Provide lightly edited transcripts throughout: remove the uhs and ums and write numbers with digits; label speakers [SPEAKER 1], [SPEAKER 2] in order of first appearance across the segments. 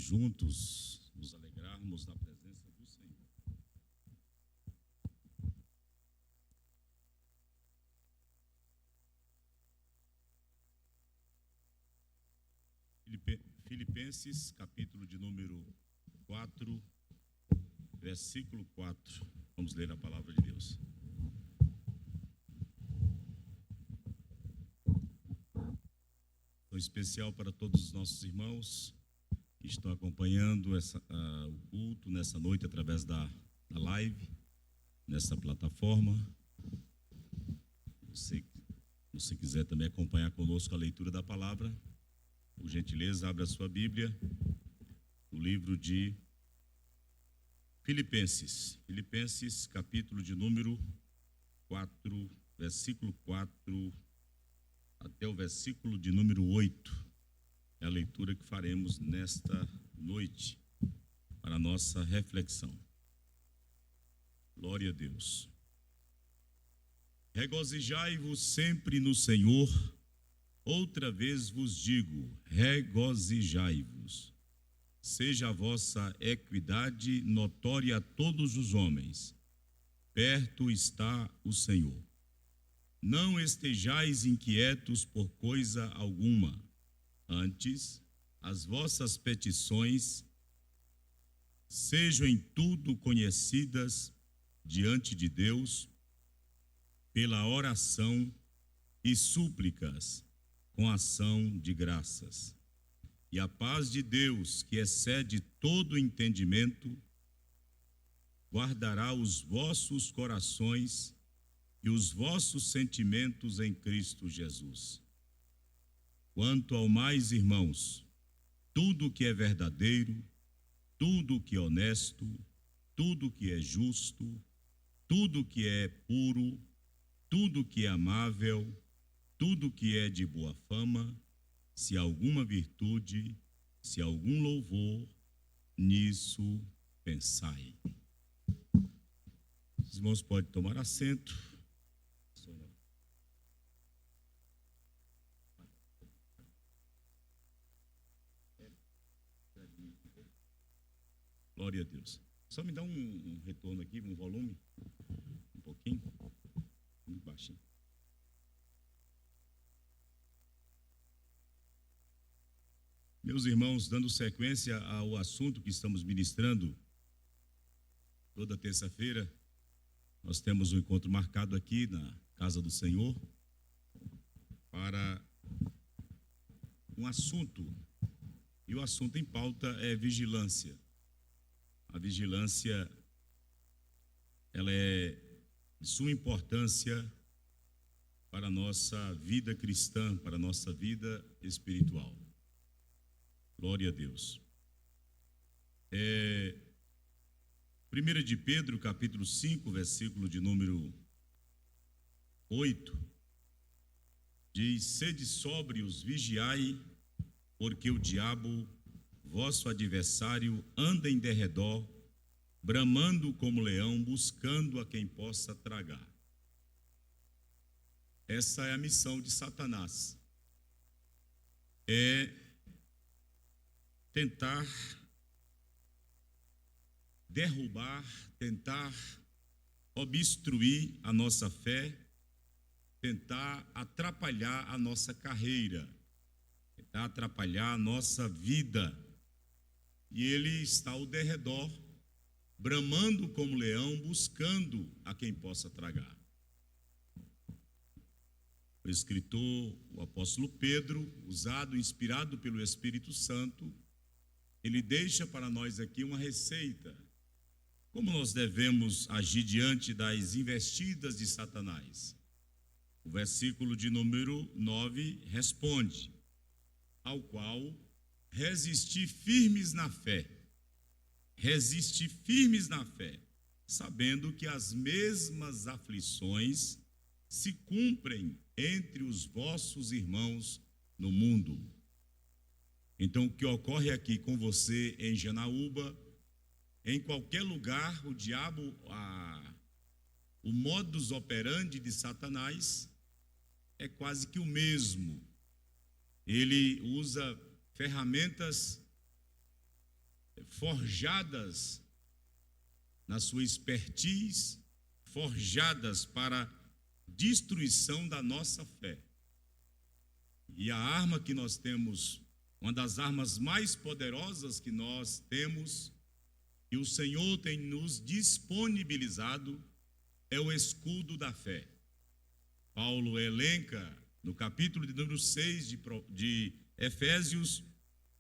[SPEAKER 1] juntos nos alegrarmos na presença do Senhor. Filipenses, capítulo de número 4, versículo 4. Vamos ler a palavra de Deus. Um especial para todos os nossos irmãos que estão acompanhando o culto nessa noite através da live, nessa plataforma. Se você quiser também acompanhar conosco a leitura da palavra, por gentileza, abra a sua Bíblia no livro de Filipenses, capítulo de número 4, versículo 4 até o versículo de número 8. É a leitura que faremos nesta noite para a nossa reflexão. Glória a Deus. Regozijai-vos sempre no Senhor. Outra vez vos digo, regozijai-vos. Seja a vossa equidade notória a todos os homens. Perto está o Senhor. Não estejais inquietos por coisa alguma. Antes, as vossas petições sejam em tudo conhecidas diante de Deus pela oração e súplicas com ação de graças. E a paz de Deus, que excede todo entendimento, guardará os vossos corações e os vossos sentimentos em Cristo Jesus. Quanto ao mais, irmãos, tudo que é verdadeiro, tudo que é honesto, tudo que é justo, tudo que é puro, tudo que é amável, tudo que é de boa fama, se alguma virtude, se algum louvor, nisso pensai. Os irmãos podem tomar assento. Glória a Deus. Só me dá um retorno aqui, um volume, um pouquinho, muito baixinho. Meus irmãos, dando sequência ao assunto que estamos ministrando, toda terça-feira, nós temos um encontro marcado aqui na Casa do Senhor para um assunto, e o assunto em pauta é vigilância. A vigilância, ela é de suma importância para a nossa vida cristã, para a nossa vida espiritual. Glória a Deus. 1 de Pedro, capítulo 5, versículo de número 8, diz: sede sóbrios, vigiai, porque o diabo, vosso adversário, anda em derredor, bramando como leão, buscando a quem possa tragar. Essa é a missão de Satanás. É tentar derrubar, tentar obstruir a nossa fé, tentar atrapalhar a nossa carreira, tentar atrapalhar a nossa vida. E ele está ao derredor, bramando como leão, buscando a quem possa tragar. O escritor, o apóstolo Pedro, inspirado pelo Espírito Santo, ele deixa para nós aqui uma receita. Como nós devemos agir diante das investidas de Satanás? O versículo de número 9 responde: ao qual resistir firmes na fé, sabendo que as mesmas aflições se cumprem entre os vossos irmãos no mundo. Então, o que ocorre aqui com você em Janaúba, em qualquer lugar, o diabo, o modus operandi de Satanás é quase que o mesmo. Ele usa ferramentas forjadas na sua expertise, forjadas para destruição da nossa fé. E a arma que nós temos, uma das armas mais poderosas que nós temos, e o Senhor tem nos disponibilizado, é o escudo da fé. Paulo elenca no capítulo de número 6 de Efésios,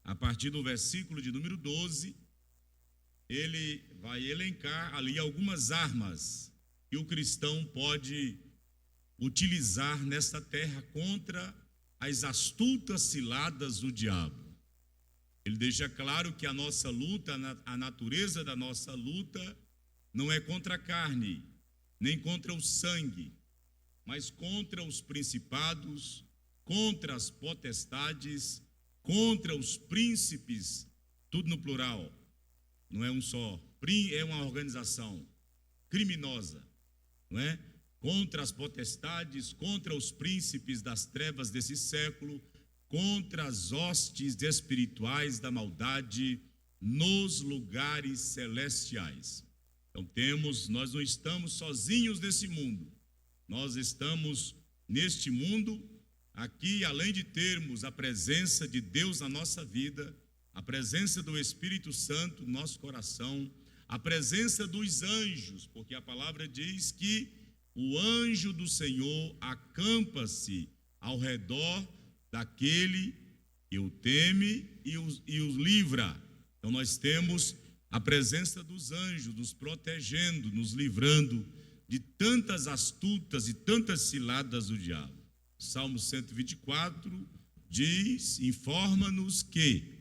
[SPEAKER 1] a partir do versículo de número 12, ele vai elencar ali algumas armas que o cristão pode utilizar nesta terra contra as astutas ciladas do diabo. Ele deixa claro que a nossa luta, a natureza da nossa luta, não é contra a carne, nem contra o sangue, mas contra os principados, contra as potestades, contra os príncipes, tudo no plural, não é um só, é uma organização criminosa, não é? Contra as potestades, contra os príncipes das trevas desse século, contra as hostes espirituais da maldade nos lugares celestiais. Então nós não estamos sozinhos nesse mundo. Nós estamos neste mundo aqui, além de termos a presença de Deus na nossa vida, a presença do Espírito Santo no nosso coração, a presença dos anjos, porque a palavra diz que o anjo do Senhor acampa-se ao redor daquele que o teme e os livra. Então nós temos a presença dos anjos nos protegendo, nos livrando de tantas astutas e tantas ciladas do diabo. Salmo 124 diz, informa-nos que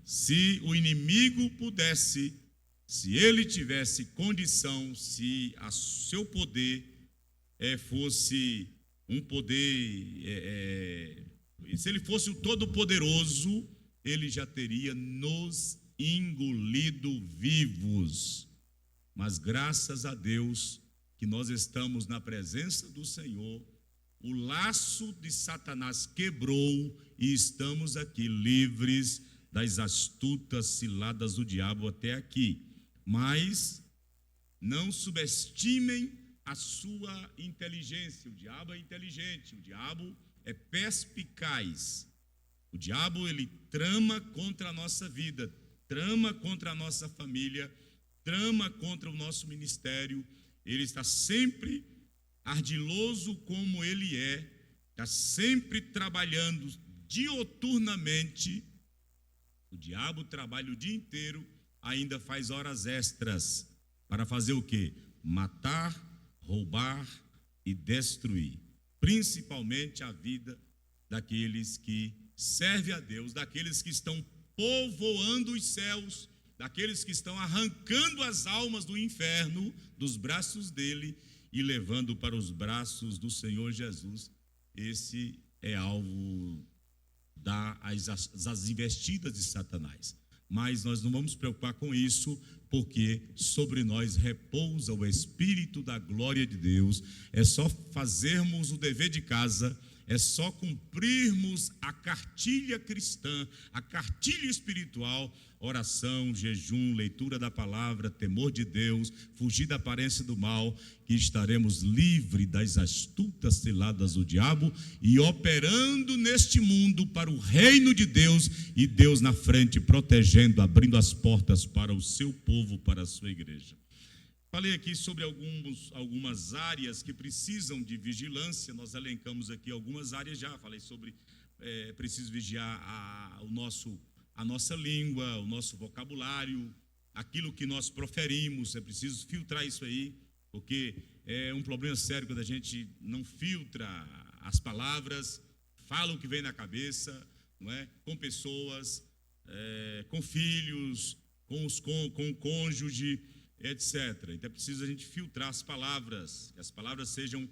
[SPEAKER 1] se o inimigo pudesse, se ele tivesse condição, se a seu poder fosse um poder, se ele fosse o Todo-Poderoso, ele já teria nos engolido vivos. Mas graças a Deus que nós estamos na presença do Senhor, o laço de Satanás quebrou e estamos aqui livres das astutas ciladas do diabo até aqui. Mas não subestimem a sua inteligência. O diabo é inteligente, o diabo é perspicaz. O diabo, ele trama contra a nossa vida, trama contra a nossa família, trama contra o nosso ministério. Ele está sempre ardiloso como ele está sempre trabalhando dioturnamente. O diabo trabalha o dia inteiro, ainda faz horas extras para fazer o quê? Matar, roubar e destruir, principalmente a vida daqueles que servem a Deus, daqueles que estão povoando os céus, daqueles que estão arrancando as almas do inferno dos braços dele e levando para os braços do Senhor Jesus. Esse é alvo das investidas de Satanás. Mas nós não vamos nos preocupar com isso, porque sobre nós repousa o Espírito da glória de Deus. É só fazermos o dever de casa, é só cumprirmos a cartilha cristã, a cartilha espiritual, oração, jejum, leitura da palavra, temor de Deus, fugir da aparência do mal, que estaremos livres das astutas ciladas do diabo e operando neste mundo para o reino de Deus, e Deus na frente protegendo, abrindo as portas para o seu povo, para a sua igreja. Falei aqui sobre algumas áreas que precisam de vigilância. Nós elencamos aqui algumas áreas já. Falei sobre preciso vigiar a nossa língua, o nosso vocabulário, aquilo que nós proferimos. É preciso filtrar isso aí, porque é um problema sério quando a gente não filtra as palavras, fala o que vem na cabeça, não é? Com pessoas, com filhos, com o cônjuge, etc. Então é preciso a gente filtrar as palavras, que as palavras sejam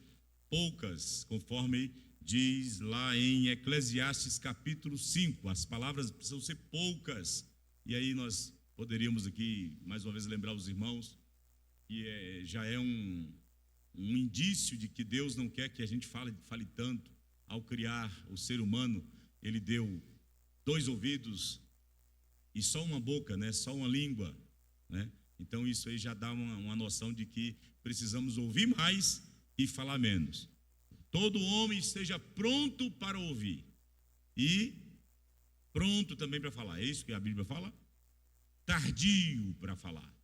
[SPEAKER 1] poucas, conforme diz lá em Eclesiastes capítulo 5, as palavras precisam ser poucas. E aí nós poderíamos aqui, mais uma vez, lembrar os irmãos, que já é um indício de que Deus não quer que a gente fale tanto. Ao criar o ser humano, ele deu 2 ouvidos, e só uma boca, né? Só uma língua, né? Então isso aí já dá uma noção de que precisamos ouvir mais e falar menos. Todo homem esteja pronto para ouvir e pronto também para falar. É isso que a Bíblia fala? Tardio para falar.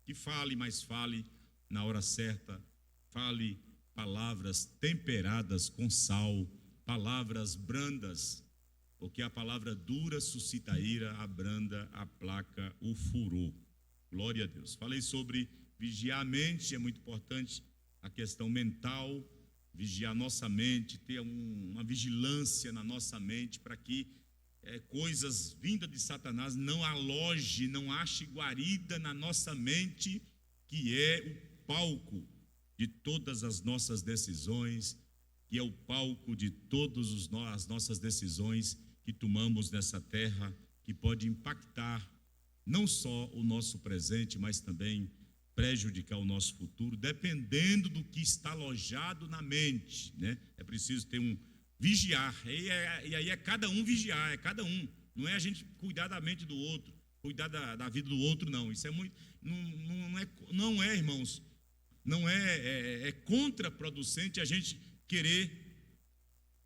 [SPEAKER 1] Que fale, mas fale na hora certa. Fale palavras temperadas com sal, palavras brandas, porque a palavra dura suscita a ira, a branda aplaca o furor. Glória a Deus. Falei sobre vigiar a mente, é muito importante a questão mental, vigiar a nossa mente, ter uma vigilância na nossa mente para que coisas vindas de Satanás não aloje, não ache guarida na nossa mente, que é o palco de todas as nossas decisões, que é o palco de todas as nossas decisões que tomamos nessa terra, que pode impactar não só o nosso presente, mas também prejudicar o nosso futuro, dependendo do que está alojado na mente, né? É preciso ter vigiar, e aí é cada um vigiar, é cada um, não é a gente cuidar da mente do outro, cuidar da vida do outro, não. Isso é muito, não é, irmãos, não é contraproducente a gente querer,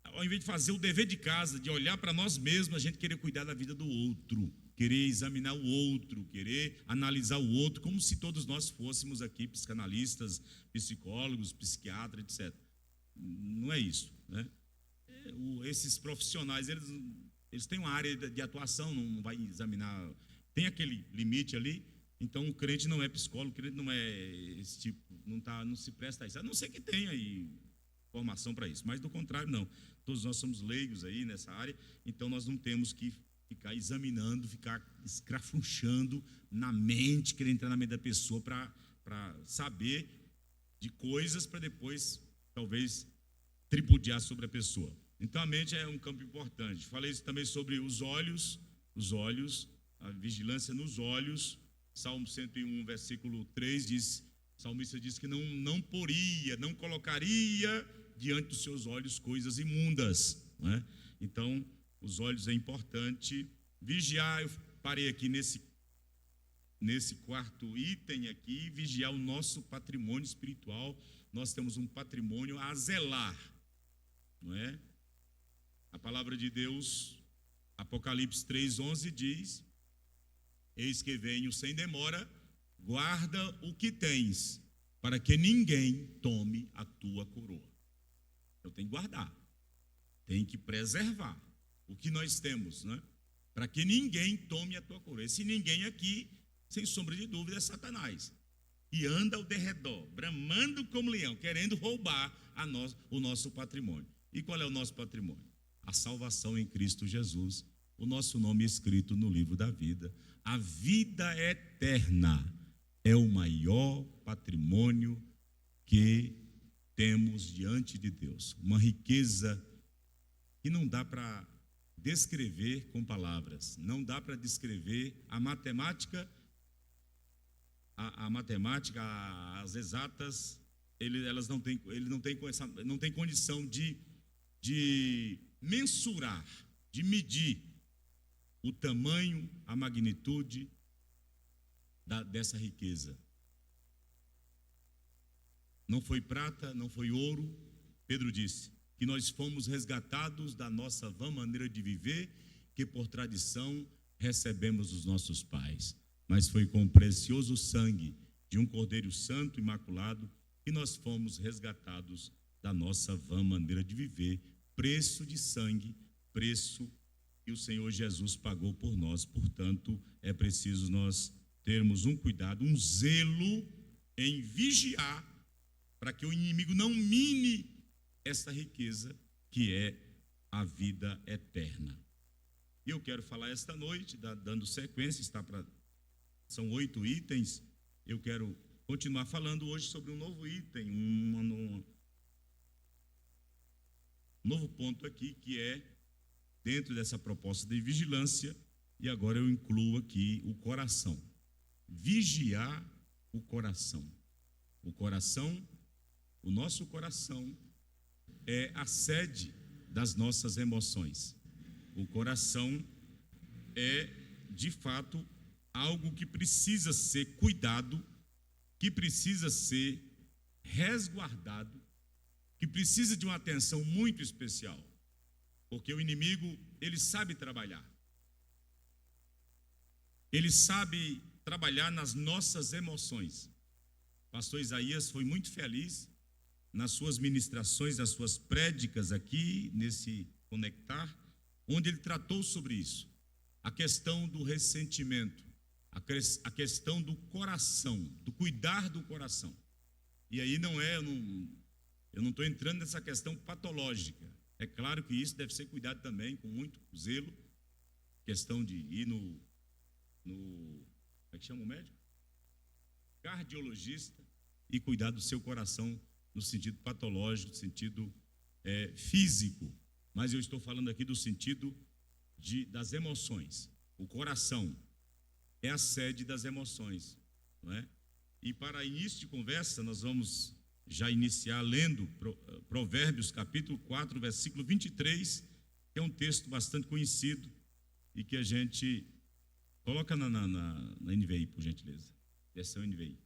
[SPEAKER 1] ao invés de fazer o dever de casa, de olhar para nós mesmos, a gente querer cuidar da vida do outro, querer examinar o outro, querer analisar o outro, como se todos nós fôssemos aqui psicanalistas, psicólogos, psiquiatras, etc. Não é isso, né? Esses profissionais, eles têm uma área de atuação, não vai examinar, tem aquele limite ali. Então o crente não é psicólogo, o crente não é esse tipo, não se presta a isso, a não ser que tenha aí formação para isso, mas do contrário não. Todos nós somos leigos aí nessa área, então nós não temos que ficar examinando, ficar escrafunchando na mente, querer entrar na mente da pessoa para saber de coisas para depois, talvez, tripudiar sobre a pessoa. Então a mente é um campo importante. Falei também sobre os olhos, a vigilância nos olhos. Salmo 101, versículo 3 diz, o salmista diz que não colocaria diante dos seus olhos coisas imundas, né? Então, os olhos é importante. Vigiar, eu parei aqui nesse quarto item aqui, vigiar o nosso patrimônio espiritual. Nós temos um patrimônio a zelar, não é? A palavra de Deus, Apocalipse 3:11 diz: eis que venho sem demora, guarda o que tens, para que ninguém tome a tua coroa. Eu tenho que guardar, tenho que preservar o que nós temos, né? Para que ninguém tome a tua coroa. Esse ninguém aqui, sem sombra de dúvida, é Satanás, e anda ao derredor, bramando como leão, querendo roubar o nosso patrimônio. E qual é o nosso patrimônio? A salvação em Cristo Jesus, o nosso nome escrito no livro da vida. A vida eterna é o maior patrimônio que temos diante de Deus. Uma riqueza que não dá para descrever com palavras, não dá para descrever. A matemática, as exatas, elas não têm condição de mensurar, de medir o tamanho, a magnitude dessa riqueza. Não foi prata, não foi ouro. Pedro disse que nós fomos resgatados da nossa vã maneira de viver, que por tradição recebemos dos nossos pais, mas foi com o precioso sangue de um Cordeiro Santo, imaculado, que nós fomos resgatados da nossa vã maneira de viver, preço de sangue, preço que o Senhor Jesus pagou por nós. Portanto, é preciso nós termos um cuidado, um zelo em vigiar, para que o inimigo não mine essa riqueza que é a vida eterna. E eu quero falar esta noite, dando sequência, são 8 itens. Eu quero continuar falando hoje sobre um novo item, um novo ponto aqui, que é dentro dessa proposta de vigilância, e agora eu incluo aqui o coração. Vigiar o coração. O coração, o nosso coração é a sede das nossas emoções. O coração é de fato, algo que precisa ser cuidado, que precisa ser resguardado, que precisa de uma atenção muito especial, porque o inimigo, ele sabe trabalhar. Ele sabe trabalhar nas nossas emoções. Pastor Isaías foi muito feliz nas suas ministrações, nas suas prédicas aqui, nesse Conectar, onde ele tratou sobre isso. A questão do ressentimento, a questão do coração, do cuidar do coração. E aí eu não estou entrando nessa questão patológica. É claro que isso deve ser cuidado também com muito zelo. Questão de ir no como é que chama o médico? Cardiologista, e cuidar do seu coração no sentido patológico, no sentido físico. Mas eu estou falando aqui do sentido das emoções. O coração é a sede das emoções, não é? E para início de conversa, nós vamos já iniciar lendo Provérbios capítulo 4, versículo 23, que é um texto bastante conhecido e que a gente coloca na NVI, por gentileza. Versão NVI.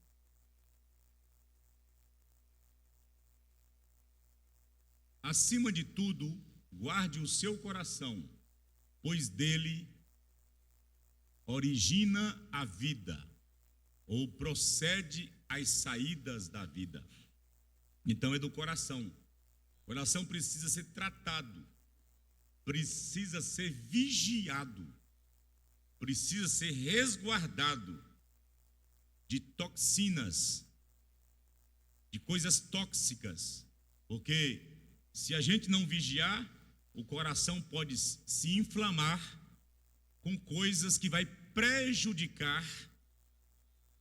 [SPEAKER 1] Acima de tudo, guarde o seu coração, pois dele origina a vida, ou procede as saídas da vida. Então é do coração. O coração precisa ser tratado, precisa ser vigiado, precisa ser resguardado de toxinas, de coisas tóxicas, porque se a gente não vigiar, o coração pode se inflamar com coisas que vai prejudicar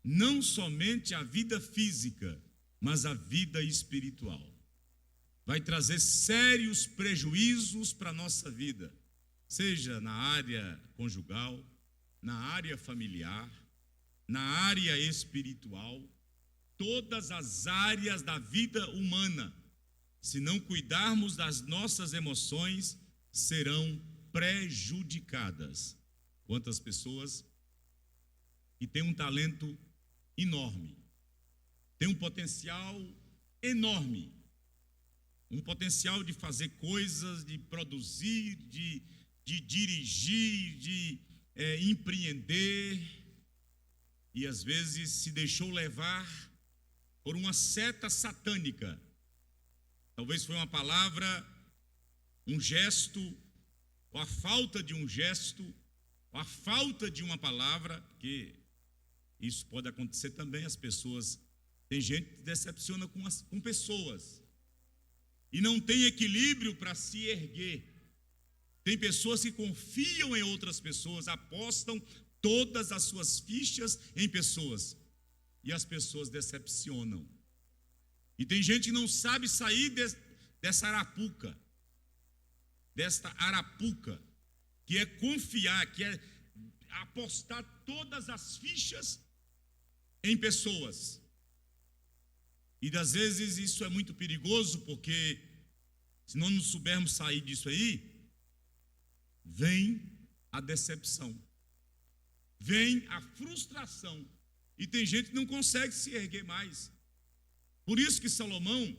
[SPEAKER 1] não somente a vida física, mas a vida espiritual. Vai trazer sérios prejuízos para a nossa vida, seja na área conjugal, na área familiar, na área espiritual, todas as áreas da vida humana. Se não cuidarmos das nossas emoções, serão prejudicadas. Quantas pessoas que têm um talento enorme, têm um potencial enorme, um potencial de fazer coisas, de produzir, de dirigir, de empreender, e às vezes se deixou levar por uma seta satânica. Talvez foi uma palavra, um gesto, ou a falta de um gesto, ou a falta de uma palavra, porque isso pode acontecer também. As pessoas, tem gente que decepciona com pessoas e não tem equilíbrio para se erguer. Tem pessoas que confiam em outras pessoas, apostam todas as suas fichas em pessoas, e as pessoas decepcionam. E tem gente que não sabe sair desta arapuca, que é confiar, que é apostar todas as fichas em pessoas. E às vezes isso é muito perigoso, porque se não nos soubermos sair disso aí, vem a decepção, vem a frustração, e tem gente que não consegue se erguer mais. Por isso que Salomão,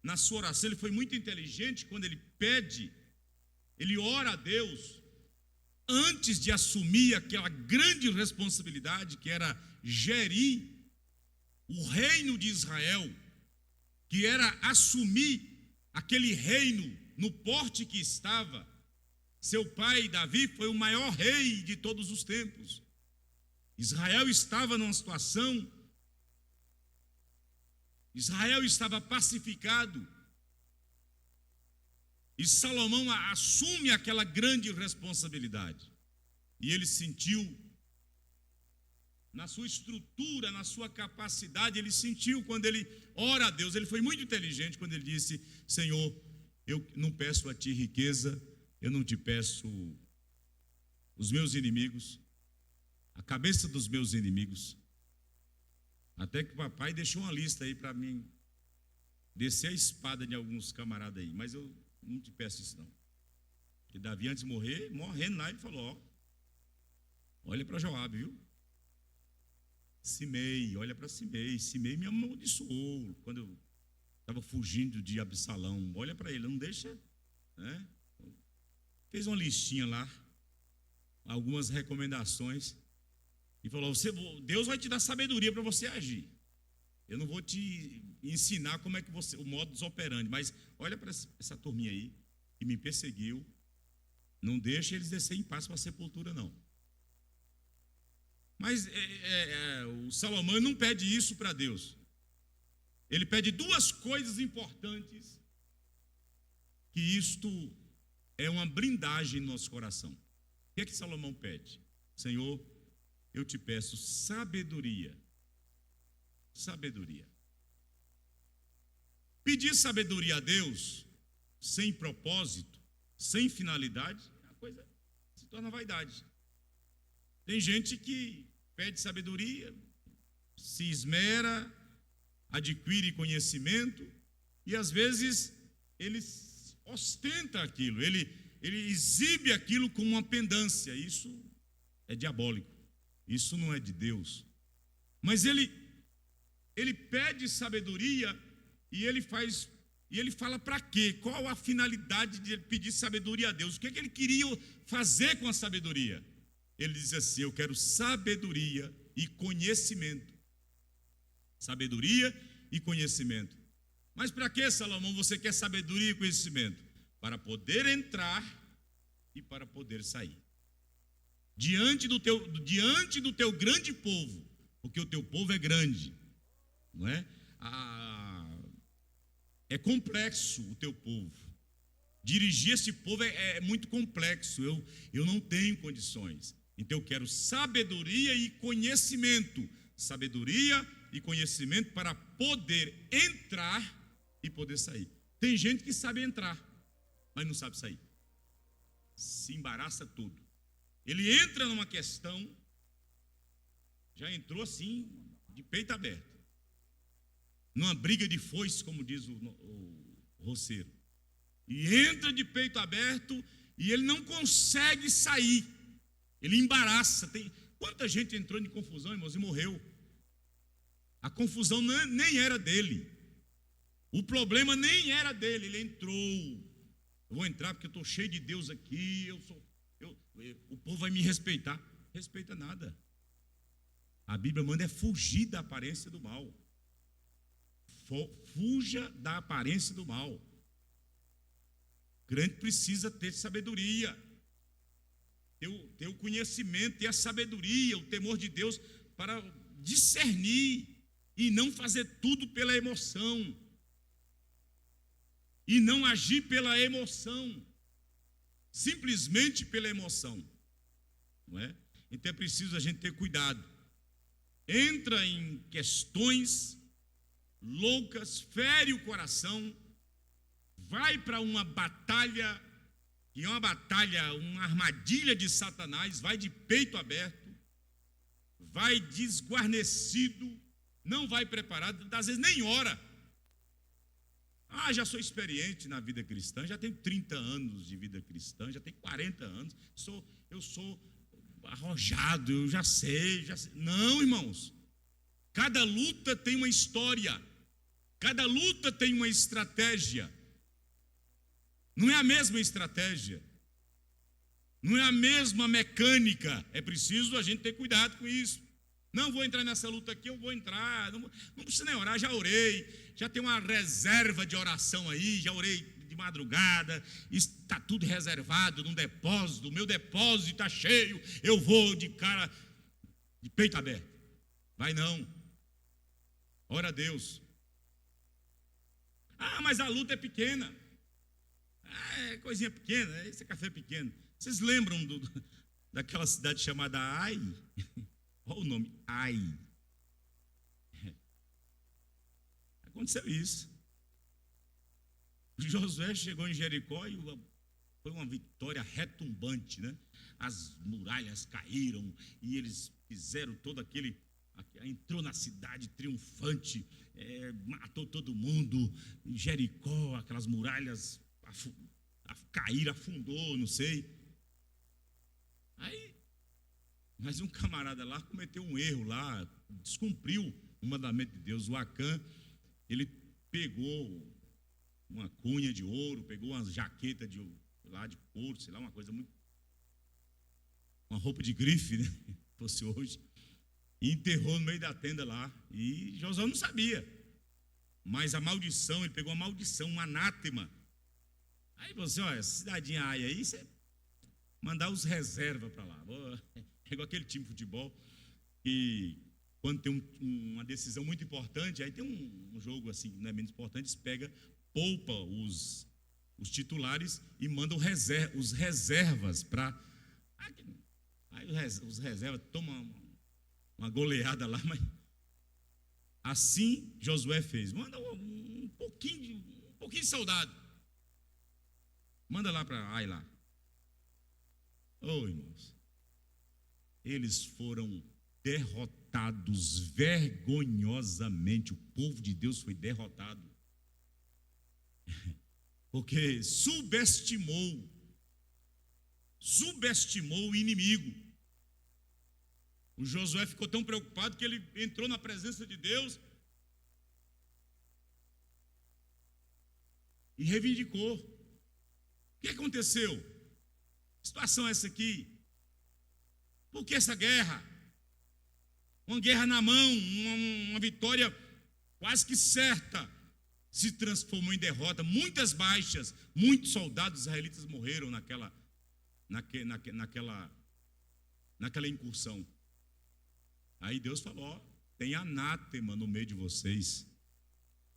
[SPEAKER 1] na sua oração, ele foi muito inteligente quando ele pede, ele ora a Deus, antes de assumir aquela grande responsabilidade que era gerir o reino de Israel, que era assumir aquele reino no porte que estava. Seu pai, Davi, foi o maior rei de todos os tempos. Israel estava numa situação, Israel estava pacificado, e Salomão assume aquela grande responsabilidade. E ele sentiu, na sua estrutura, na sua capacidade, ele sentiu quando ele ora a Deus. Ele foi muito inteligente quando ele disse: Senhor, eu não peço a ti riqueza, eu não te peço os meus inimigos, a cabeça dos meus inimigos. Até que o papai deixou uma lista aí para mim descer a espada de alguns camaradas aí, mas eu não te peço isso não. Porque Davi, antes de morrer, morrendo lá, ele falou: Olha para Joabe, viu? Simei, olha para Simei. Simei me amaldiçoou quando eu estava fugindo de Absalão. Olha para ele, não deixa, né? Fez uma listinha lá, algumas recomendações, e falou: Deus vai te dar sabedoria para você agir. Eu não vou te ensinar como é que o modus operandi, mas olha para essa turminha aí que me perseguiu. Não deixa eles descerem em paz para a sepultura, não. Mas o Salomão não pede isso para Deus. Ele pede duas coisas importantes, que isto é uma blindagem no nosso coração. O que é que Salomão pede? Senhor, eu te peço sabedoria. Sabedoria. Pedir sabedoria a Deus sem propósito, sem finalidade, a coisa se torna vaidade. Tem gente que pede sabedoria, se esmera, adquire conhecimento e às vezes ele ostenta aquilo, ele exibe aquilo como uma pendância. Isso é diabólico, isso não é de Deus. Mas ele pede sabedoria e ele fala para quê? Qual a finalidade de ele pedir sabedoria a Deus? O que ele queria fazer com a sabedoria? Ele diz assim: eu quero sabedoria e conhecimento. Sabedoria e conhecimento. Mas para que, Salomão, você quer sabedoria e conhecimento? Para poder entrar e para poder sair. Diante do teu grande povo, porque o teu povo é grande, não é? É complexo o teu povo. Dirigir esse povo é muito complexo. Eu não tenho condições. Então eu quero sabedoria e conhecimento. Sabedoria e conhecimento para poder entrar e poder sair. Tem gente que sabe entrar, mas não sabe sair. Se embaraça tudo. Ele entra numa questão, já entrou assim, de peito aberto. Numa briga de foice, como diz o roceiro. E entra de peito aberto e ele não consegue sair. Ele embaraça. Quanta gente entrou em confusão, irmãos, e morreu. A confusão nem era dele. O problema nem era dele. Ele entrou. Eu vou entrar porque eu estou cheio de Deus aqui. O povo vai me respeitar. Respeita nada. A Bíblia manda fugir da aparência do mal. Fuja da aparência do mal. O crente precisa ter sabedoria, ter o conhecimento, ter a sabedoria, o temor de Deus para discernir e não fazer tudo pela emoção e não agir pela emoção, simplesmente pela emoção, não é? Então é preciso a gente ter cuidado. Entra em questões loucas, fere o coração, vai para uma batalha, que é uma batalha, uma armadilha de Satanás, vai de peito aberto, vai desguarnecido, não vai preparado, às vezes nem ora. Já sou experiente na vida cristã, já tenho 30 anos de vida cristã, já tenho 40 anos, eu sou arrojado, eu já sei. Não, irmãos, cada luta tem uma história, cada luta tem uma estratégia. Não é a mesma estratégia, não é a mesma mecânica. É preciso a gente ter cuidado com isso. Não vou entrar nessa luta aqui, eu vou entrar. Não precisa nem orar, já orei. Já tem uma reserva de oração aí, já orei de madrugada. Está tudo reservado num depósito. O meu depósito está cheio. Eu vou de cara, de peito aberto. Vai não. Ora a Deus. Mas a luta é pequena. É coisinha pequena, esse é café pequeno. Vocês lembram daquela cidade chamada Ai? Olha o nome, Ai. Aconteceu isso. Josué chegou em Jericó e foi uma vitória retumbante, né? As muralhas caíram e eles fizeram todo aquele... Entrou na cidade triunfante, matou todo mundo. Em Jericó, aquelas muralhas caíram, afundou, não sei. Aí Mas um camarada lá cometeu um erro lá, descumpriu o mandamento de Deus. O Acã, ele pegou uma cunha de ouro, pegou uma jaqueta de couro, sei lá, uma coisa muito... uma roupa de grife, né? Fosse hoje. E enterrou no meio da tenda lá. E Josué não sabia. Mas a maldição, ele pegou uma maldição, um anátema. Aí você, olha, essa cidadinha aí, você mandar os reservas para lá. É igual aquele time de futebol que quando tem uma decisão muito importante, aí tem um jogo assim, que não é menos importante, poupa os titulares e manda os reservas para... Aí os reservas tomam uma goleada lá, mas assim Josué fez. Manda um pouquinho de soldado. Manda lá para Ai lá. Irmãos, eles foram derrotados vergonhosamente. O povo de Deus foi derrotado porque subestimou o inimigo. O Josué ficou tão preocupado que ele entrou na presença de Deus e reivindicou. O que aconteceu? Que situação é essa aqui? Por que essa guerra? Uma guerra na mão, uma vitória quase que certa, se transformou em derrota. Muitas baixas, muitos soldados israelitas morreram naquela incursão. Aí Deus falou: tem anátema no meio de vocês.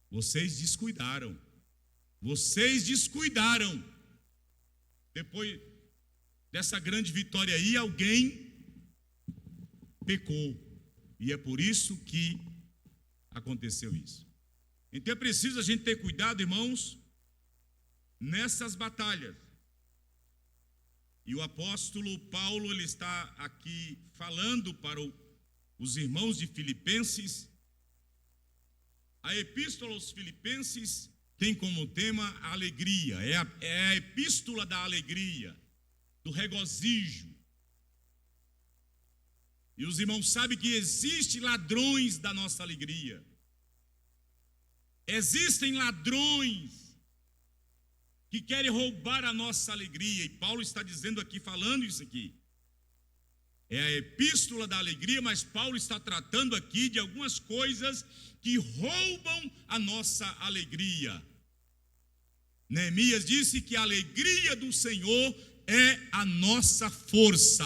[SPEAKER 1] Vocês descuidaram. Depois dessa grande vitória aí, alguém pecou. E é por isso que aconteceu isso. Então é preciso a gente ter cuidado, irmãos, nessas batalhas. E o apóstolo Paulo, ele está aqui falando para os irmãos de Filipenses. A epístola aos Filipenses tem como tema a alegria. É a epístola da alegria, do regozijo. E os irmãos sabem que existem ladrões da nossa alegria. Existem ladrões que querem roubar a nossa alegria. E Paulo está dizendo aqui, falando isso aqui. É a epístola da alegria, mas Paulo está tratando aqui de algumas coisas que roubam a nossa alegria. Neemias disse que a alegria do Senhor é a nossa força.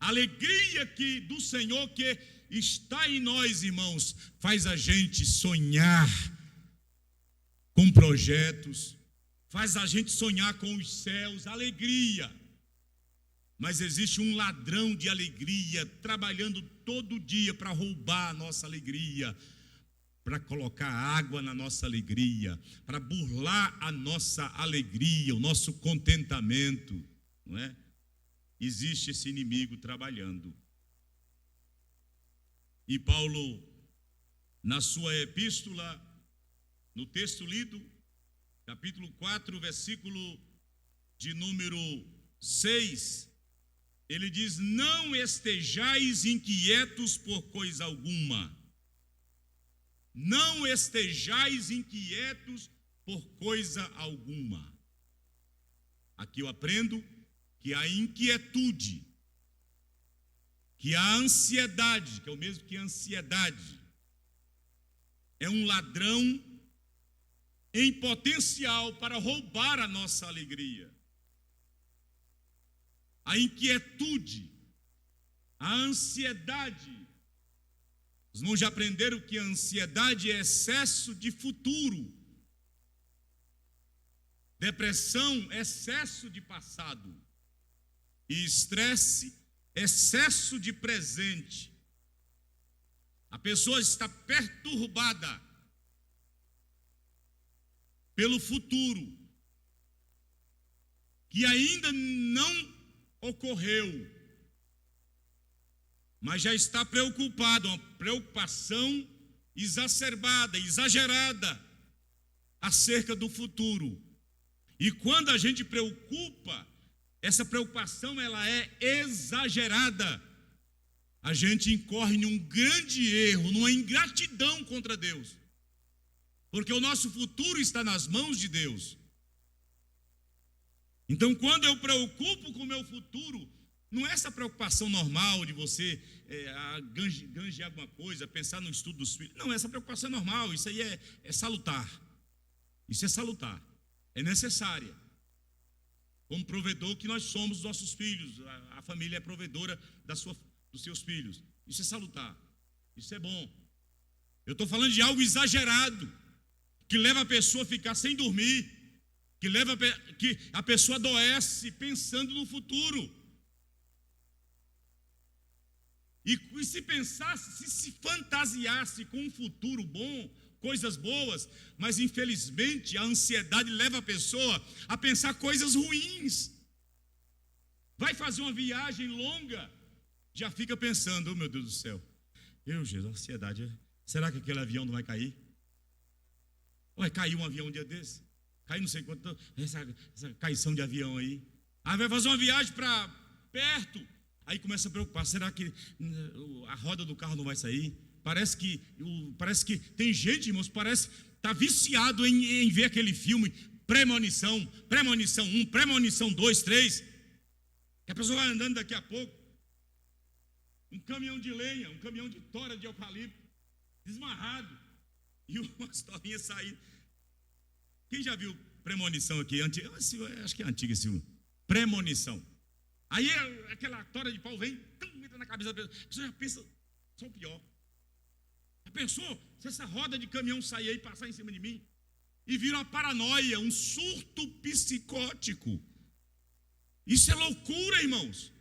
[SPEAKER 1] A alegria do Senhor que está em nós, irmãos, faz a gente sonhar com projetos, faz a gente sonhar com os céus, alegria. Mas existe um ladrão de alegria trabalhando todo dia para roubar a nossa alegria, para colocar água na nossa alegria, para burlar a nossa alegria, o nosso contentamento, não é? Existe esse inimigo trabalhando. E Paulo, na sua epístola, no texto lido, capítulo 4, versículo de número 6, ele diz: não estejais inquietos por coisa alguma. Não estejais inquietos por coisa alguma. Aqui eu aprendo que a inquietude, que a ansiedade, que é o mesmo que ansiedade, é um ladrão em potencial para roubar a nossa alegria. A inquietude, a ansiedade. Os irmãos já aprenderam que a ansiedade é excesso de futuro. Depressão, excesso de passado. E estresse, excesso de presente. A pessoa está perturbada pelo futuro, que ainda não ocorreu, mas já está preocupado, uma preocupação exacerbada, exagerada acerca do futuro. E quando a gente preocupa, essa preocupação ela é exagerada, a gente incorre num grande erro, numa ingratidão contra Deus, porque o nosso futuro está nas mãos de Deus. Então, quando eu preocupo com o meu futuro, não é essa preocupação normal de você ganjar alguma coisa, pensar no estudo dos filhos. Não, essa preocupação é normal, isso aí é salutar. Isso é salutar, é necessária. Como provedor que nós somos dos nossos filhos, a família é provedora dos seus filhos. Isso é salutar, isso é bom. Eu estou falando de algo exagerado, que leva a pessoa a ficar sem dormir, que a pessoa adoece pensando no futuro. E se pensasse, se fantasiasse com um futuro bom, coisas boas, mas infelizmente a ansiedade leva a pessoa a pensar coisas ruins. Vai fazer uma viagem longa, já fica pensando, oh meu Deus do céu, Jesus, a ansiedade, será que aquele avião não vai cair? Vai cair um avião um dia desse? Cai não sei quanto, essa caição de avião aí. Aí vai fazer uma viagem para perto, aí começa a preocupar, será que a roda do carro não vai sair? Parece que tem gente, irmãos, parece está viciado em ver aquele filme Premonição 1, Premonição 2, 3, que a pessoa vai andando daqui a pouco, um caminhão de lenha, um caminhão de tora de eucalipto, desmarrado, e umas torinhas saindo. Quem já viu Premonição aqui? Acho que é antigo esse filme. Premonição. Aí aquela tora de pau vem, entra na cabeça da pessoa, a pessoa já pensa, só o pior. Já pensou se essa roda de caminhão sair aí e passar em cima de mim? E vira uma paranoia, um surto psicótico. Isso é loucura, irmãos.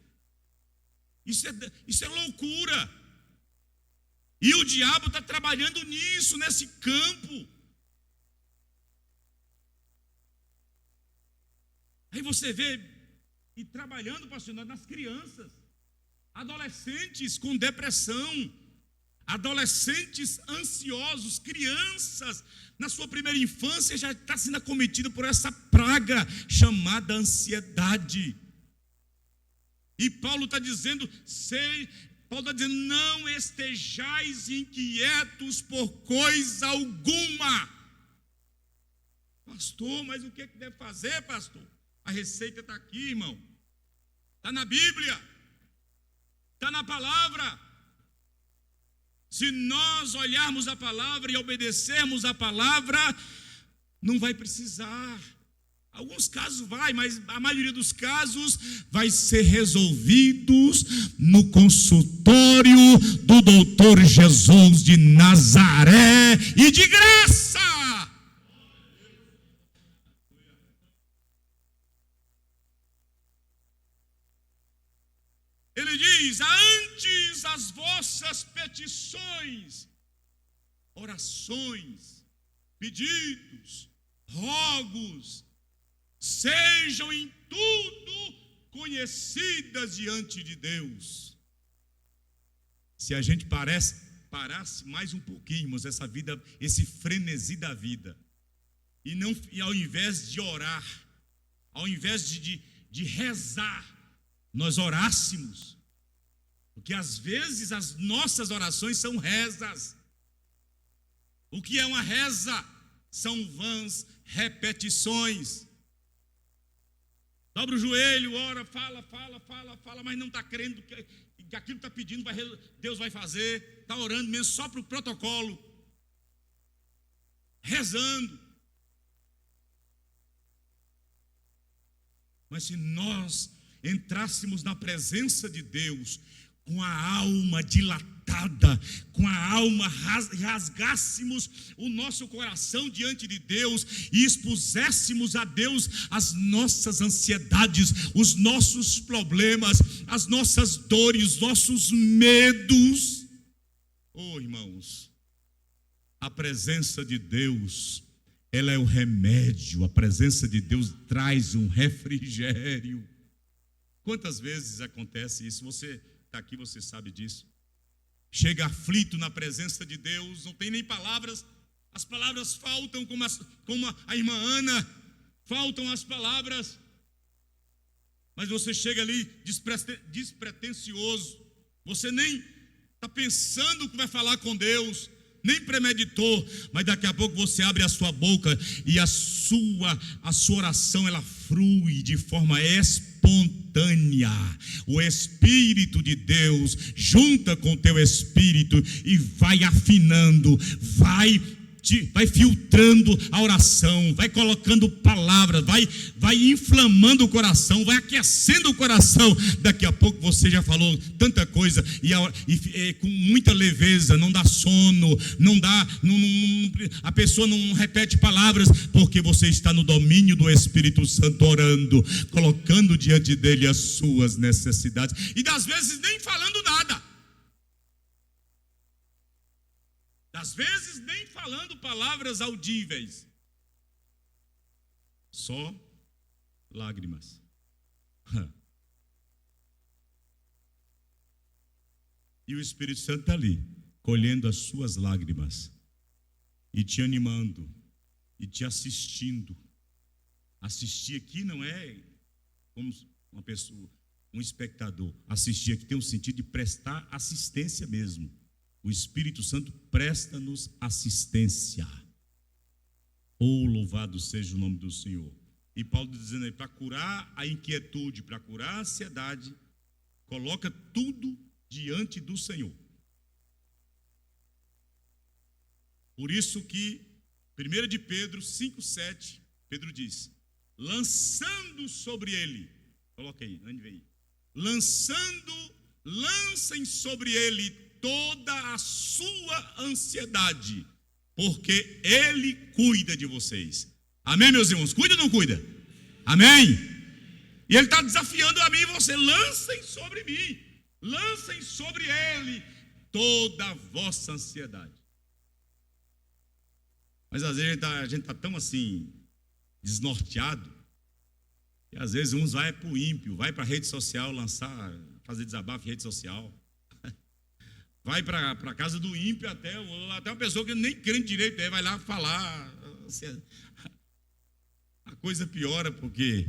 [SPEAKER 1] Isso é loucura. E o diabo está trabalhando nisso, nesse campo. Aí você vê, e trabalhando, pastor, nas crianças, adolescentes com depressão, adolescentes ansiosos, crianças, na sua primeira infância já está sendo acometido por essa praga chamada ansiedade. E Paulo está dizendo, não estejais inquietos por coisa alguma. Pastor, mas o que deve fazer, pastor? A receita está aqui, irmão. Está na Bíblia. Está na palavra. Se nós olharmos a palavra e obedecermos a palavra, não vai precisar. Alguns casos vai, mas a maioria dos casos vai ser resolvidos no consultório do doutor Jesus de Nazaré e de graça. Ele diz, antes as vossas petições, orações, pedidos, rogos, sejam em tudo conhecidas diante de Deus. Se a gente parasse mais um pouquinho, irmãos, essa vida, esse frenesi da vida, e ao invés de orar, ao invés de rezar, nós orássemos, porque às vezes as nossas orações são rezas. O que é uma reza? São vãs repetições. Dobra o joelho, ora, fala, mas não está crendo que aquilo que está pedindo Deus vai fazer, está orando mesmo só para o protocolo, rezando. Mas se nós entrássemos na presença de Deus com a alma dilatada, com a alma, rasgássemos o nosso coração diante de Deus e expuséssemos a Deus as nossas ansiedades, os nossos problemas, as nossas dores, os nossos medos. Oh, irmãos, a presença de Deus, ela é o remédio, a presença de Deus traz um refrigério. Quantas vezes acontece isso? Você está aqui, você sabe disso. Chega aflito na presença de Deus, não tem nem palavras, as palavras faltam, como a irmã Ana, faltam as palavras. mas você chega ali despretensioso, você nem está pensando que vai falar com Deus, nem premeditou, mas daqui a pouco você abre a sua boca e a sua oração, ela flui de forma espontânea. O Espírito de Deus junta com o teu espírito e vai afinando, vai filtrando a oração, vai colocando palavras, vai inflamando o coração, vai aquecendo o coração. Daqui a pouco você já falou tanta coisa e com muita leveza, não dá sono, a pessoa não repete palavras, porque você está no domínio do Espírito Santo, orando, colocando diante dele as suas necessidades, e das vezes nem falando nada. Às vezes nem falando palavras audíveis, só lágrimas. E o Espírito Santo está ali, colhendo as suas lágrimas, e te animando, e te assistindo. Assistir aqui não é como uma pessoa, um espectador. Assistir aqui tem o sentido de prestar assistência mesmo. O Espírito Santo presta-nos assistência. Oh, louvado seja o nome do Senhor. E Paulo dizendo aí, para curar a inquietude, para curar a ansiedade, coloca tudo diante do Senhor. Por isso que 1 de Pedro 5,7, Pedro diz, lançando sobre ele, coloca aí, onde vem? Lancem sobre ele toda a sua ansiedade, porque ele cuida de vocês. Amém, meus irmãos? Cuida ou não cuida? Amém? E ele está desafiando a mim e você: lancem sobre mim, lancem sobre ele toda a vossa ansiedade. Mas às vezes a gente está tão assim, desnorteado, que às vezes uns vai para o ímpio, vai para a rede social fazer desabafo em rede social. Vai para a casa do ímpio, até uma pessoa que nem crente direito vai lá falar. A coisa piora, porque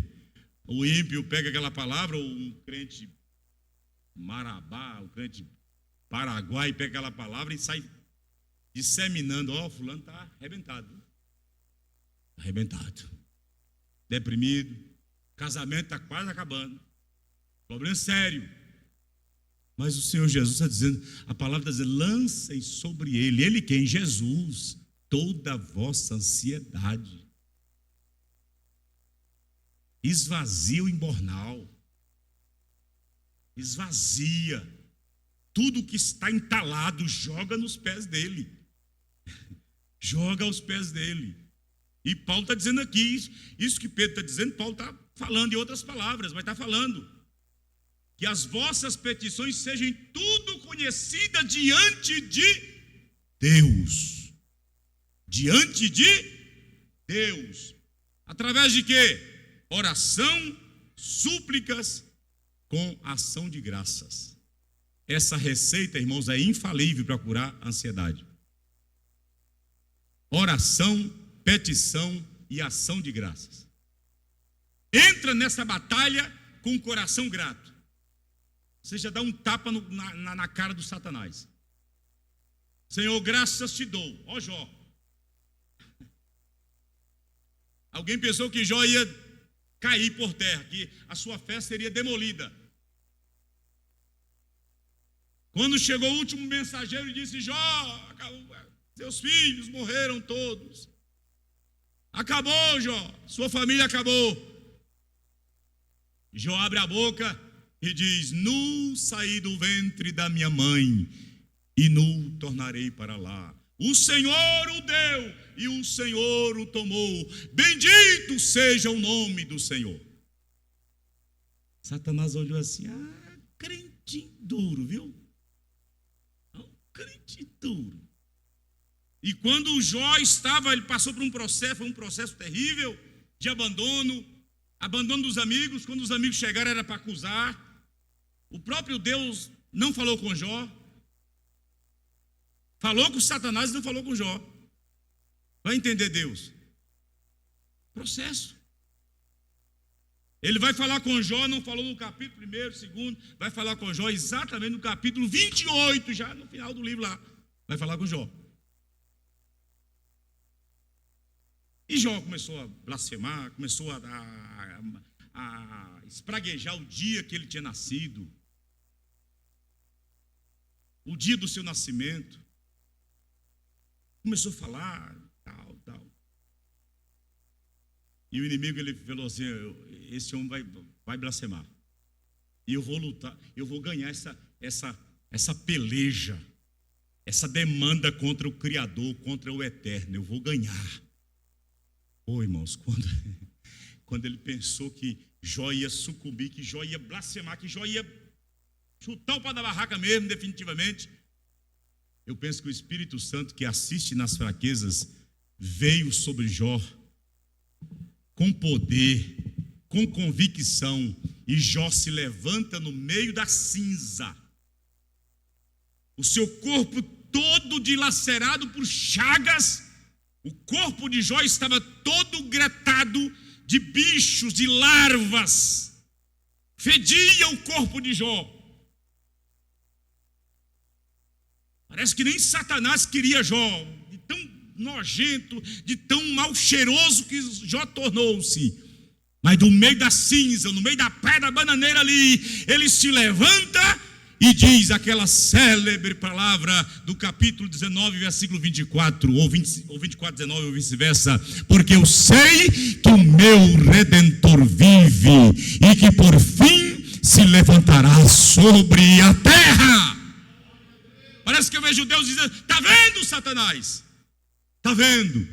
[SPEAKER 1] o ímpio pega aquela palavra, ou um crente marabá, um crente paraguai, pega aquela palavra e sai disseminando. Fulano está arrebentado, deprimido, casamento está quase acabando, problema sério. Mas o Senhor Jesus está dizendo, a palavra está dizendo, lancem sobre ele. Ele quem? Jesus, toda a vossa ansiedade. Esvazia o embornal. Esvazia. Tudo que está entalado, joga nos pés dele. Joga aos pés dele. E Paulo está dizendo aqui, isso que Pedro está dizendo, Paulo está falando em outras palavras, mas está falando. Que as vossas petições sejam tudo conhecidas diante de Deus. Diante de Deus. Através de quê? Oração, súplicas, com ação de graças. Essa receita, irmãos, é infalível para curar a ansiedade. Oração, petição e ação de graças. Entra nessa batalha com o coração grato. Você já dá um tapa na cara do Satanás. Senhor, graças te dou. Ó Jó. Alguém pensou que Jó ia cair por terra, que a sua fé seria demolida. Quando chegou o último mensageiro e disse: Jó, seus filhos morreram todos. Acabou, Jó, sua família acabou. Jó abre a boca e diz: nu saí do ventre da minha mãe, e nu tornarei para lá. O Senhor o deu, e o Senhor o tomou. Bendito seja o nome do Senhor. Satanás olhou assim: crente duro, viu? Crente duro. E quando o Jó ele passou por um processo terrível de abandono dos amigos. Quando os amigos chegaram era para acusar. O próprio Deus não falou com Jó. Falou com Satanás e não falou com Jó. Vai entender Deus. Processo. Ele vai falar com Jó, não falou no capítulo 1º, 2º, vai falar com Jó exatamente no capítulo 28, já no final do livro lá. Vai falar com Jó. E Jó começou a blasfemar, começou a espraguejar o dia que ele tinha nascido, o dia do seu nascimento. Começou a falar, tal. E o inimigo, ele falou assim: esse homem vai blasfemar. E eu vou lutar, eu vou ganhar essa peleja, essa demanda contra o Criador, contra o Eterno. Eu vou ganhar. Irmãos, quando ele pensou que Jó ia sucumbir, que Jó ia blasfemar, que Jó ia chutar o pau da barraca mesmo, definitivamente, eu penso que o Espírito Santo, que assiste nas fraquezas, veio sobre Jó com poder, com convicção, e Jó se levanta no meio da cinza, o seu corpo todo dilacerado por chagas. O corpo de Jó estava todo gretado de bichos, de larvas. Fedia o corpo de Jó. Parece que nem Satanás queria Jó, de tão nojento, de tão mal cheiroso que Jó tornou-se. Mas no meio da cinza, no meio da pedra bananeira ali, ele se levanta e diz aquela célebre palavra do capítulo 19, versículo 24, ou 24, 19, ou vice-versa: porque eu sei que o meu Redentor vive e que por fim se levantará sobre a terra. Parece que eu vejo Deus dizendo: está vendo, Satanás? Está vendo?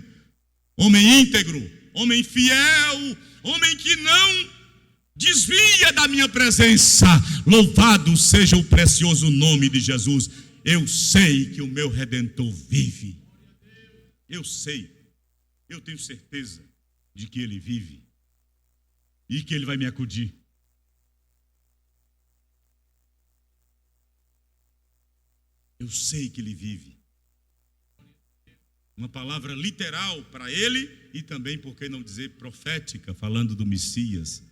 [SPEAKER 1] Homem íntegro, homem fiel, homem que não desvia da minha presença. Louvado seja o precioso nome de Jesus. Eu sei que o meu Redentor vive. Eu sei, eu tenho certeza de que Ele vive e que Ele vai me acudir. Eu sei que Ele vive. Uma palavra literal para Ele e também, por que não dizer, profética, falando do Messias,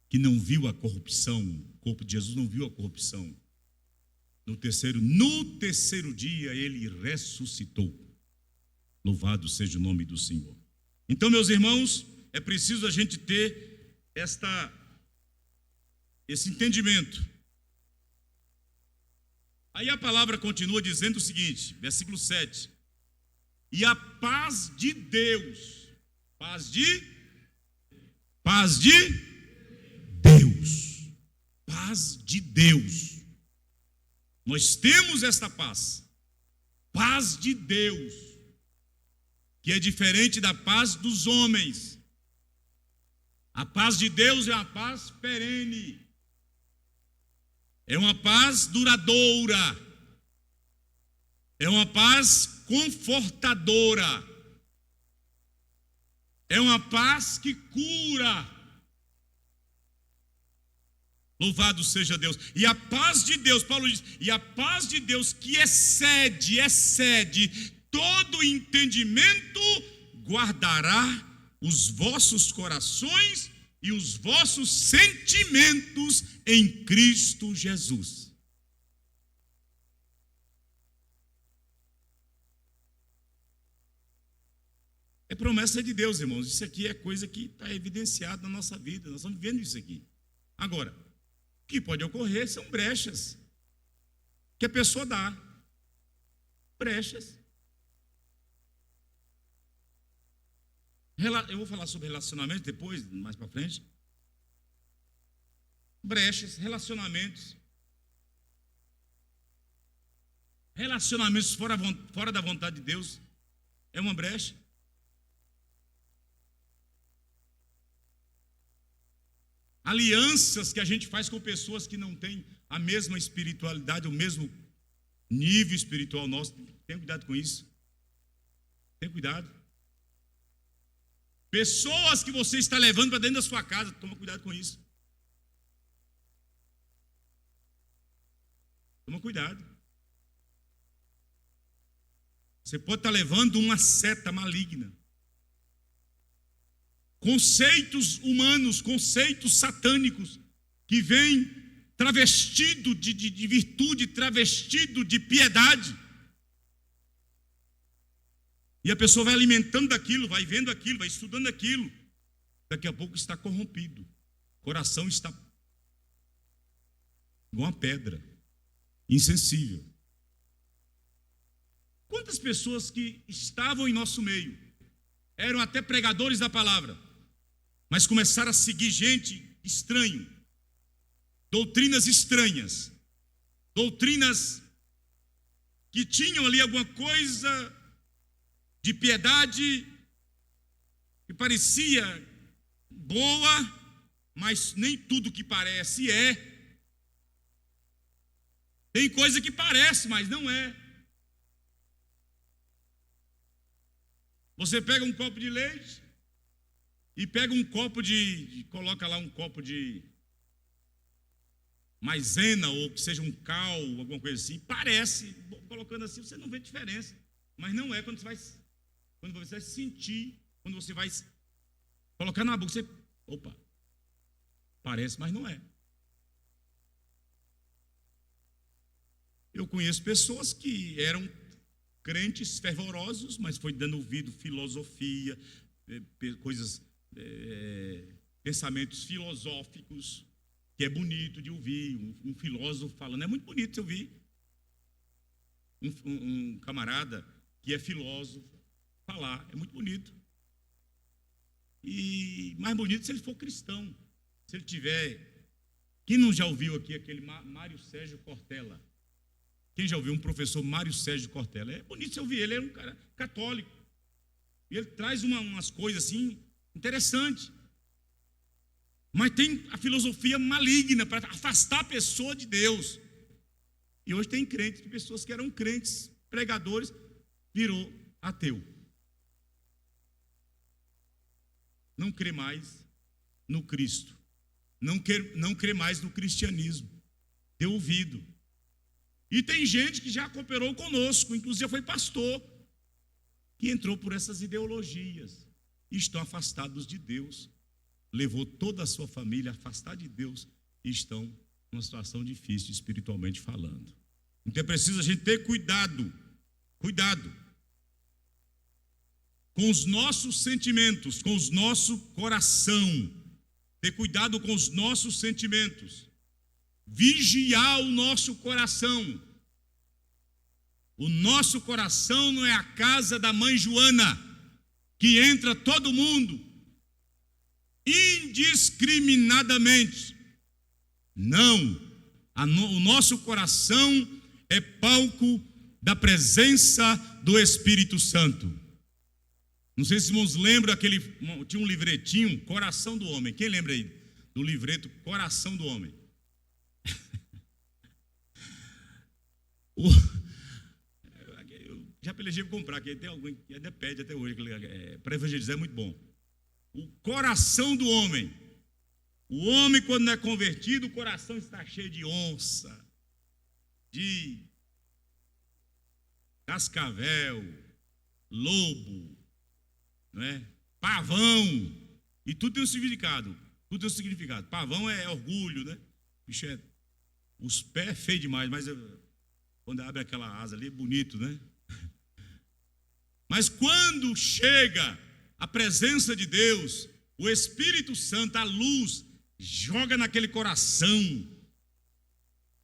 [SPEAKER 1] que não viu a corrupção. O corpo de Jesus não viu a corrupção. No terceiro dia ele ressuscitou. Louvado seja o nome do Senhor. Então, meus irmãos, é preciso a gente ter esse entendimento. Aí a palavra continua dizendo o seguinte, versículo 7: e a paz de Deus, paz de Deus. Nós temos esta paz de Deus, que é diferente da paz dos homens. A paz de Deus é uma paz perene, é uma paz duradoura, é uma paz confortadora, é uma paz que cura. Louvado seja Deus. E a paz de Deus, Paulo diz, e a paz de Deus que excede todo entendimento, guardará os vossos corações e os vossos sentimentos em Cristo Jesus. É promessa de Deus, irmãos. Isso aqui é coisa que está evidenciada na nossa vida. Nós estamos vivendo isso aqui. Agora, o que pode ocorrer são brechas que a pessoa dá. Brechas. Eu vou falar sobre relacionamento depois, mais para frente. Brechas, relacionamentos. Relacionamentos fora da vontade de Deus é uma brecha. Alianças que a gente faz com pessoas que não têm a mesma espiritualidade, o mesmo nível espiritual nosso. Tenha cuidado com isso. Tenha cuidado. Pessoas que você está levando para dentro da sua casa, toma cuidado com isso. Toma cuidado. Você pode estar levando uma seta maligna. conceitos humanos, conceitos satânicos, que vêm travestido de virtude, travestido de piedade. E a pessoa vai alimentando aquilo, vai vendo aquilo, vai estudando aquilo. Daqui a pouco está corrompido. O coração está igual uma pedra, insensível. Quantas pessoas que estavam em nosso meio, eram até pregadores da palavra, mas começaram a seguir gente estranha, doutrinas estranhas, doutrinas que tinham ali alguma coisa de piedade, que parecia boa, mas nem tudo que parece é. Tem coisa que parece, mas não é. Você pega um copo de leite e pega um copo coloca lá um copo de maisena, ou que seja um cal, alguma coisa assim, parece, colocando assim, você não vê diferença, mas não é quando você vai sentir, quando você vai colocar na boca, você, opa, parece, mas não é. Eu conheço pessoas que eram crentes fervorosos, mas foi dando ouvido filosofia, coisas, pensamentos filosóficos, que é bonito de ouvir, um filósofo falando, é muito bonito de ouvir. Um camarada que é filósofo falar, é muito bonito. E mais bonito se ele for cristão, se ele tiver... Quem não já ouviu aqui aquele Mário Sérgio Cortella? Quem já ouviu um professor Mário Sérgio Cortella? É bonito você ouvir, ele é um cara católico. E ele traz umas coisas assim, interessantes. Mas tem a filosofia maligna para afastar a pessoa de Deus. E hoje tem crentes, pessoas que eram crentes, pregadores, virou ateu. Não crê mais no Cristo. Não crê mais no cristianismo. Deu ouvido. E tem gente que já cooperou conosco, inclusive foi pastor, que entrou por essas ideologias e estão afastados de Deus. Levou toda a sua família afastada de Deus e estão numa situação difícil, espiritualmente falando. Então é preciso a gente ter cuidado com os nossos sentimentos, com o nosso coração, ter cuidado com os nossos sentimentos. Vigiar o nosso coração. O nosso coração não é a casa da mãe Joana, que entra todo mundo indiscriminadamente. Não. O nosso coração é palco da presença do Espírito Santo. Não sei se os irmãos lembram tinha um livretinho, Coração do Homem. Quem lembra aí do livreto Coração do Homem? Eu já pelejei para comprar, que tem alguém que ainda pede até hoje, para evangelizar é muito bom. O coração do homem. O homem, quando não é convertido, o coração está cheio de onça, de cascavel, lobo, não é? Pavão. E tudo tem um significado. Tudo tem um significado. Pavão é orgulho, né? Bicho os pés é feio demais, mas quando abre aquela asa ali é bonito, né? Mas quando chega a presença de Deus, o Espírito Santo, a luz, joga naquele coração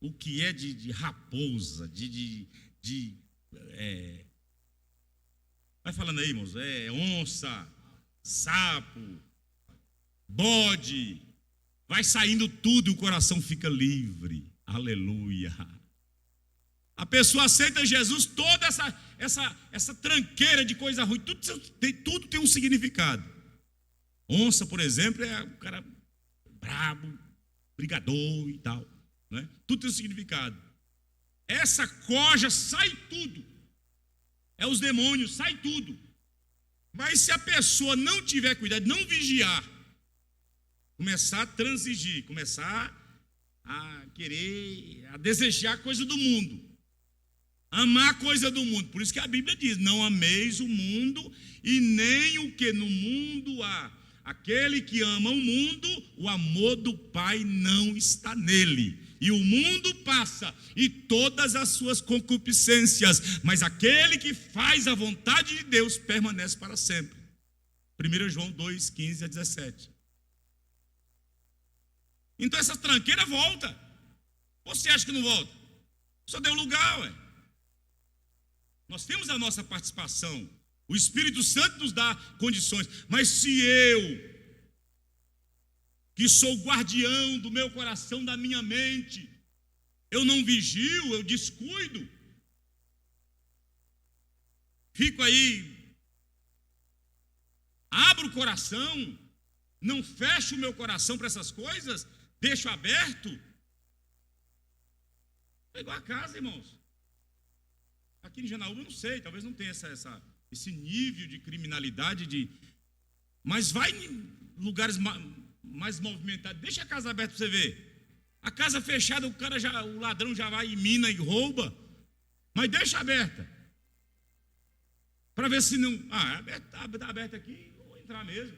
[SPEAKER 1] o que é de raposa, vai falando aí, irmãos, onça, sapo, bode, vai saindo tudo e o coração fica livre. Aleluia. A pessoa aceita Jesus, toda essa tranqueira de coisa ruim, tudo tem um significado. Onça, por exemplo, é um cara brabo, brigador e tal, né? Tudo tem um significado. Essa coja sai tudo. É os demônios, sai tudo. Mas se a pessoa não tiver cuidado, não vigiar, começar a transigir, começar a querer, a desejar coisa do mundo, amar coisa do mundo. Por isso que a Bíblia diz: não ameis o mundo e nem o que no mundo há. Aquele que ama o mundo, o amor do Pai não está nele. E o mundo passa, e todas as suas concupiscências, mas aquele que faz a vontade de Deus permanece para sempre. 1 João 2, 15 a 17. Então essa tranqueira volta. Ou você acha que não volta? Só deu lugar, ué. Nós temos a nossa participação. O Espírito Santo nos dá condições. Mas se eu, que sou guardião do meu coração, da minha mente, eu não vigio, eu descuido, fico aí, abro o coração, não fecho o meu coração para essas coisas, deixo aberto, é igual a casa, irmãos. Aqui em Janaúba eu não sei, talvez não tenha esse nível de criminalidade, mas vai em lugares mais movimentados, deixa a casa aberta para você ver. A casa fechada, o ladrão já vai e mina e rouba, mas deixa aberta, para ver se não, está aberta aqui, vou entrar mesmo.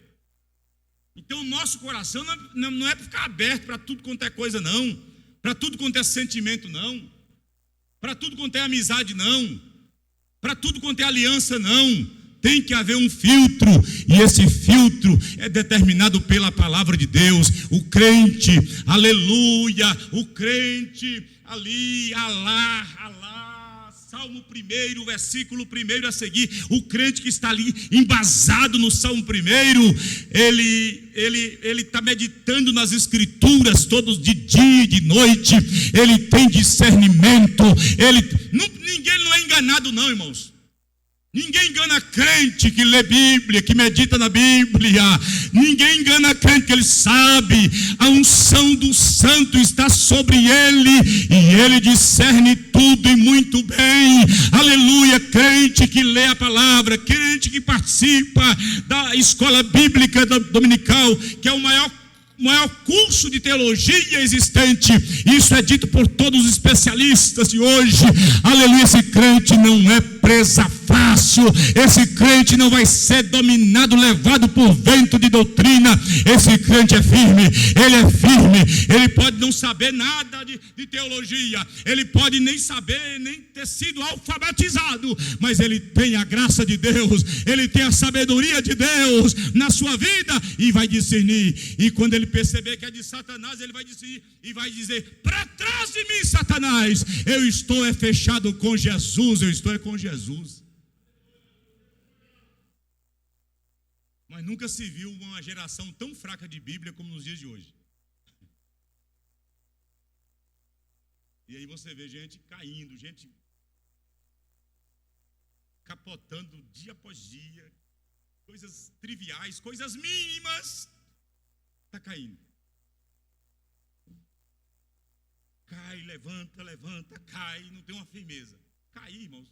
[SPEAKER 1] Então o nosso coração não é para ficar aberto para tudo quanto é coisa, não, para tudo quanto é sentimento, não, para tudo quanto é amizade, não, para tudo quanto é aliança, não. Tem que haver um filtro, e esse filtro é determinado pela palavra de Deus. O crente, aleluia, o crente ali, Alá, Salmo 1, versículo 1 a seguir, o crente que está ali embasado no Salmo 1, ele está meditando nas Escrituras todos de dia e de noite, ele tem discernimento, ninguém não é enganado não, irmãos. Ninguém engana crente que lê Bíblia, que medita na Bíblia. Ninguém engana crente que ele sabe, a unção do santo está sobre ele, e ele discerne tudo e muito bem. Aleluia, crente que lê a palavra, crente que participa da escola bíblica dominical, que é o maior curso de teologia existente. Isso é dito por todos os especialistas de hoje. Aleluia, esse crente não é presa fácil, esse crente não vai ser dominado, levado por vento de doutrina. Esse crente é firme, ele pode não saber nada de teologia, ele pode nem saber, nem ter sido alfabetizado, mas ele tem a graça de Deus, ele tem a sabedoria de Deus na sua vida, e vai discernir, e quando ele perceber que é de Satanás, ele vai discernir e vai dizer: para trás de mim, Satanás, eu estou fechado com Jesus, eu estou com Jesus. Mas nunca se viu uma geração tão fraca de Bíblia como nos dias de hoje. E aí você vê gente caindo, gente capotando dia após dia, coisas triviais, coisas mínimas, está caindo. Cai, levanta, cai, não tem uma firmeza. Cair, irmãos,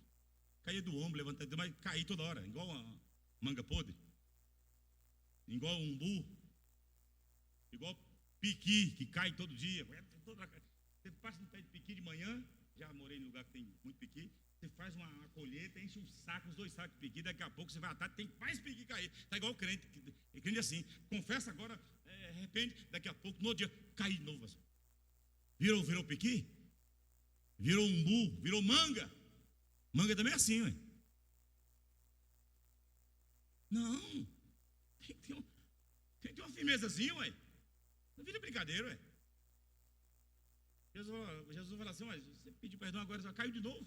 [SPEAKER 1] cair do ombro, levantar, mas cair toda hora, igual uma manga podre, igual um umbu, igual piqui, que cai todo dia. Você passa no pé de piqui de manhã, já morei em lugar que tem muito piqui, você faz uma colheita, enche um saco, os 2 sacos de piqui, daqui a pouco você vai à tarde, tem mais piqui cair. Está igual o crente, crente assim, confessa agora, arrepende, daqui a pouco, no outro dia, cai de novo. Assim. Virou piqui? Virou umbu, virou manga. Manga também é assim, ué. Não, tem que ter uma firmezazinha, ué. Não vira brincadeira, ué. Jesus fala assim: mas você pediu perdão agora, só caiu de novo.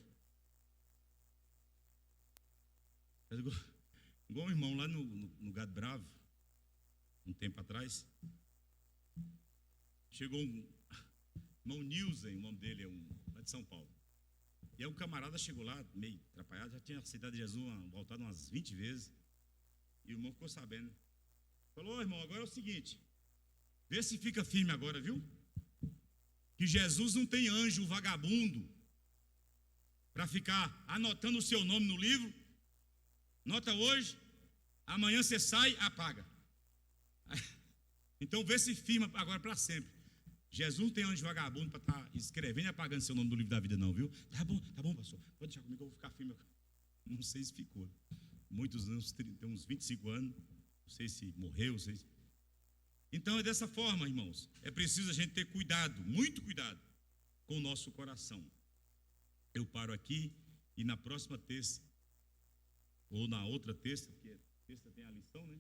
[SPEAKER 1] Igual um irmão lá no Gado Bravo, um tempo atrás, chegou um irmão Nilson, o nome dele é lá de São Paulo. E aí o camarada chegou lá, meio atrapalhado, já tinha aceitado Jesus, voltado umas 20 vezes. E o irmão ficou sabendo. Falou: irmão, agora é o seguinte, vê se fica firme agora, viu? Que Jesus não tem anjo vagabundo para ficar anotando o seu nome no livro. Nota hoje, amanhã você sai, apaga. Então vê se firma agora para sempre. Jesus não tem anjo vagabundo para estar escrevendo e apagando seu nome do livro da vida, não, viu? Tá bom, pastor. Pode deixar comigo que eu vou ficar firme. Não sei se ficou. Muitos anos, tem uns 25 anos. Não sei se morreu, Então é dessa forma, irmãos. É preciso a gente ter cuidado, muito cuidado, com o nosso coração. Eu paro aqui e na próxima terça, ou na outra terça, porque terça tem a lição, né?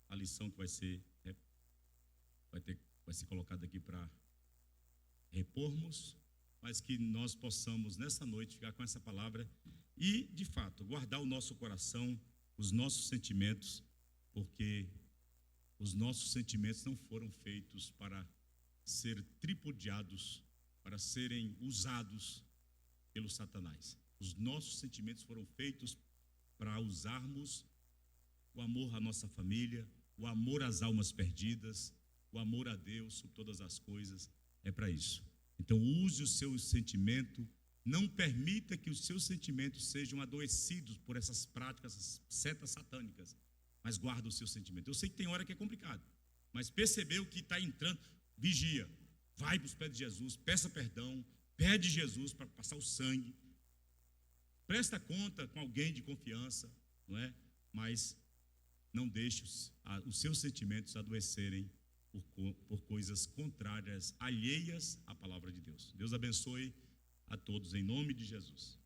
[SPEAKER 1] A lição que vai ser colocada aqui para repormos, mas que nós possamos nessa noite ficar com essa palavra e, de fato, guardar o nosso coração, os nossos sentimentos, porque os nossos sentimentos não foram feitos para ser tripudiados, para serem usados pelo Satanás. Os nossos sentimentos foram feitos para usarmos o amor à nossa família, o amor às almas perdidas, o amor a Deus sobre todas as coisas, é para isso. Então use o seu sentimento, não permita que os seus sentimentos sejam adoecidos por essas práticas, essas setas satânicas, mas guarda o seu sentimento. Eu sei que tem hora que é complicado, mas percebeu que está entrando, vigia, vai para os pés de Jesus, peça perdão, pede Jesus para passar o sangue, presta conta com alguém de confiança, não é? Mas não deixe os seus sentimentos adoecerem por coisas contrárias, alheias à palavra de Deus. Deus abençoe a todos em nome de Jesus.